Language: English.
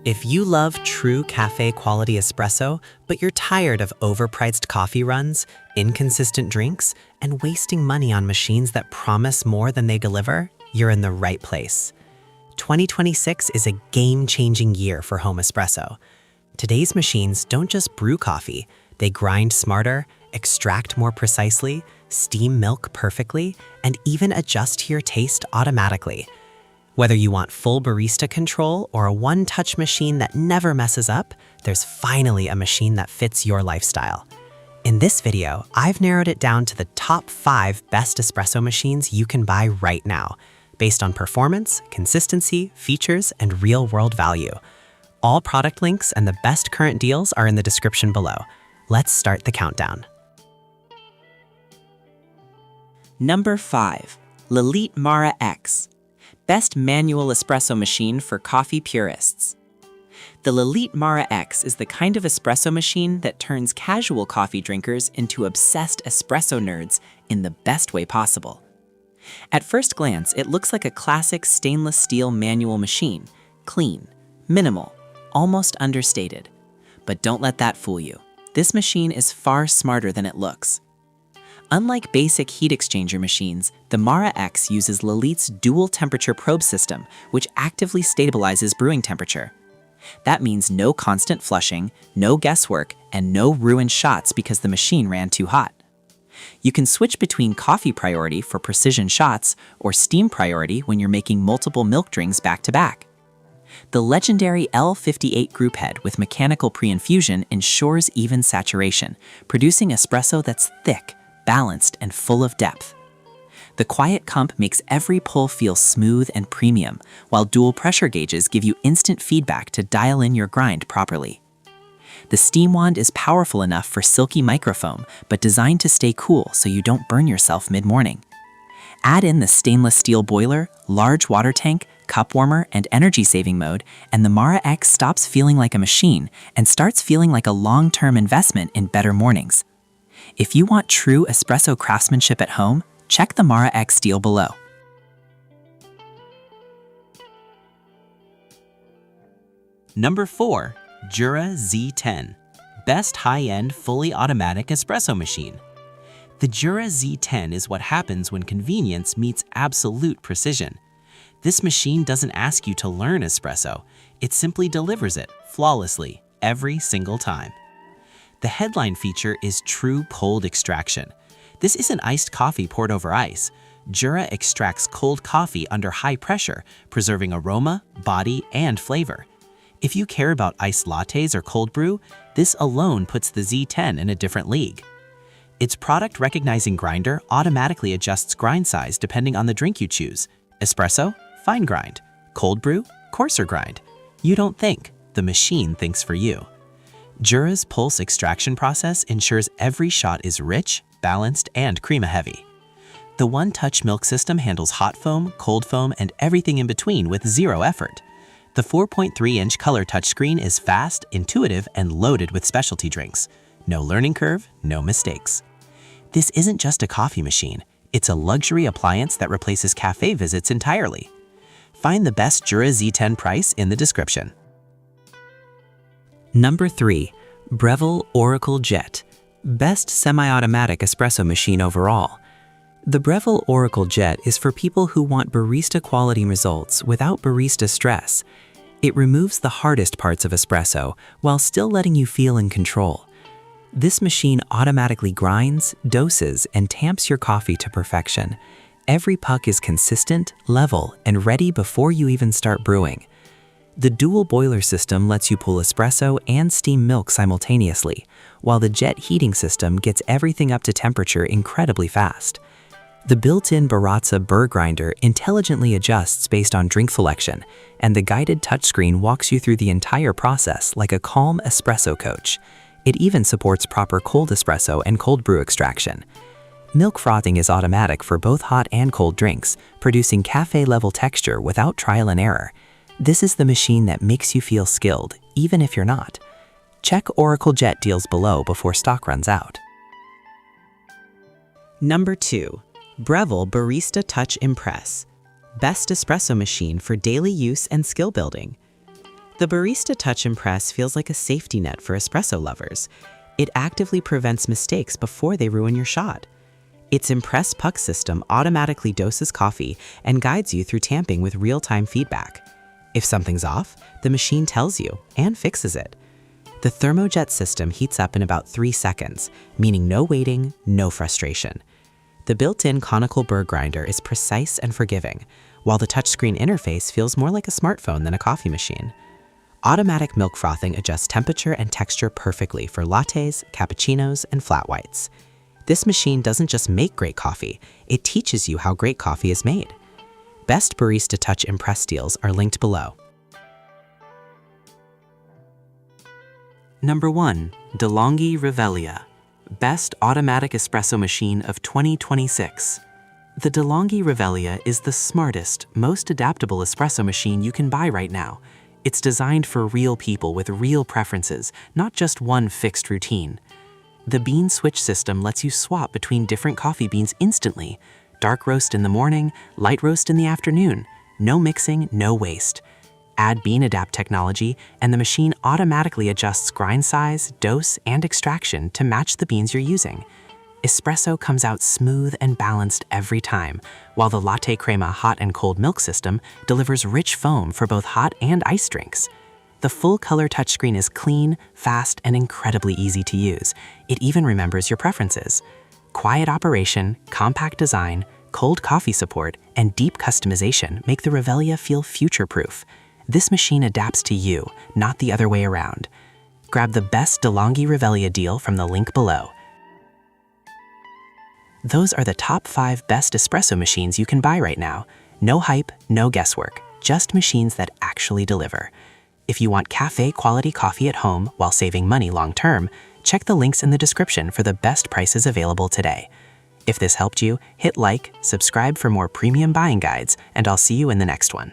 If you love true cafe quality espresso, but you're tired of overpriced coffee runs, inconsistent drinks, and wasting money on machines that promise more than they deliver, you're in the right place. 2026 is a game-changing year for home espresso. Today's machines don't just brew coffee, they grind smarter, extract more precisely, steam milk perfectly, and even adjust to your taste automatically. Whether you want full barista control or a one-touch machine that never messes up, there's finally a machine that fits your lifestyle. In this video, I've narrowed it down to the top 5 best espresso machines you can buy right now, based on performance, consistency, features, and real-world value. All product links and the best current deals are in the description below. Let's start the countdown. Number 5. Lelite Mara X. Best manual espresso machine for coffee purists. The Lelite Mara X is the kind of espresso machine that turns casual coffee drinkers into obsessed espresso nerds in the best way possible. At first glance, it looks like a classic stainless steel manual machine, clean, minimal, almost understated. But don't let that fool you. This machine is far smarter than it looks. Unlike basic heat exchanger machines, the Mara X uses Lelite's dual temperature probe system, which actively stabilizes brewing temperature. That means no constant flushing, no guesswork, and no ruined shots because the machine ran too hot. You can switch between coffee priority for precision shots or steam priority when you're making multiple milk drinks back to back. The legendary L58 group head with mechanical pre-infusion ensures even saturation, producing espresso that's thick, balanced, and full of depth. The quiet comp makes every pull feel smooth and premium, while dual pressure gauges give you instant feedback to dial in your grind properly. The steam wand is powerful enough for silky microfoam, but designed to stay cool so you don't burn yourself mid-morning. Add in the stainless steel boiler, large water tank, cup warmer, and energy-saving mode, and the Mara X stops feeling like a machine and starts feeling like a long-term investment in better mornings. If you want true espresso craftsmanship at home, check the Mara X deal below. Number 4. Jura Z10. Best high-end fully automatic espresso machine. The Jura Z10 is what happens when convenience meets absolute precision. This machine doesn't ask you to learn espresso, it simply delivers it flawlessly every single time. The headline feature is true cold extraction. This isn't iced coffee poured over ice. Jura extracts cold coffee under high pressure, preserving aroma, body, and flavor. If you care about iced lattes or cold brew, this alone puts the Z10 in a different league. Its product-recognizing grinder automatically adjusts grind size depending on the drink you choose. Espresso? Fine grind. Cold brew? Coarser grind. You don't think, the machine thinks for you. Jura's pulse extraction process ensures every shot is rich, balanced, and crema-heavy. The one-touch milk system handles hot foam, cold foam, and everything in between with zero effort. The 4.3-inch color touchscreen is fast, intuitive, and loaded with specialty drinks. No learning curve, no mistakes. This isn't just a coffee machine, it's a luxury appliance that replaces cafe visits entirely. Find the best Jura Z10 price in the description. Number 3. Breville Oracle Jet. Best semi-automatic espresso machine overall. The Breville Oracle Jet is for people who want barista quality results without barista stress. It removes the hardest parts of espresso while still letting you feel in control. This machine automatically grinds, doses, and tamps your coffee to perfection. Every puck is consistent, level, and ready before you even start brewing. The dual boiler system lets you pull espresso and steam milk simultaneously, while the jet heating system gets everything up to temperature incredibly fast. The built-in Baratza burr grinder intelligently adjusts based on drink selection, and the guided touchscreen walks you through the entire process like a calm espresso coach. It even supports proper cold espresso and cold brew extraction. Milk frothing is automatic for both hot and cold drinks, producing cafe-level texture without trial and error. This is the machine that makes you feel skilled, even if you're not. Check Oracle Jet deals below before stock runs out. Number 2. Breville Barista Touch Impress. Best espresso machine for daily use and skill building. The Barista Touch Impress feels like a safety net for espresso lovers. It actively prevents mistakes before they ruin your shot. Its Impress Puck system automatically doses coffee and guides you through tamping with real-time feedback. If something's off, the machine tells you and fixes it. The Thermojet system heats up in about 3 seconds, meaning no waiting, no frustration. The built-in conical burr grinder is precise and forgiving, while the touchscreen interface feels more like a smartphone than a coffee machine. Automatic milk frothing adjusts temperature and texture perfectly for lattes, cappuccinos, and flat whites. This machine doesn't just make great coffee, it teaches you how great coffee is made. Best Barista Touch Impress deals are linked below. Number 1. DeLonghi Revelia, Best Automatic Espresso Machine of 2026. The DeLonghi Revelia is the smartest, most adaptable espresso machine you can buy right now. It's designed for real people with real preferences, not just one fixed routine. The bean switch system lets you swap between different coffee beans instantly. Dark roast in the morning, light roast in the afternoon. No mixing, no waste. Add Bean Adapt technology, and the machine automatically adjusts grind size, dose, and extraction to match the beans you're using. Espresso comes out smooth and balanced every time, while the Latte Crema hot and cold milk system delivers rich foam for both hot and iced drinks. The full-color touchscreen is clean, fast, and incredibly easy to use. It even remembers your preferences. Quiet operation, compact design, cold coffee support, and deep customization make the Revelia feel future-proof. This machine adapts to you, not the other way around. Grab the best DeLonghi Revelia deal from the link below. Those are the top 5 best espresso machines you can buy right now. No hype, no guesswork, just machines that actually deliver. If you want cafe-quality coffee at home while saving money long-term, check the links in the description for the best prices available today. If this helped you, hit like, subscribe for more premium buying guides, and I'll see you in the next one.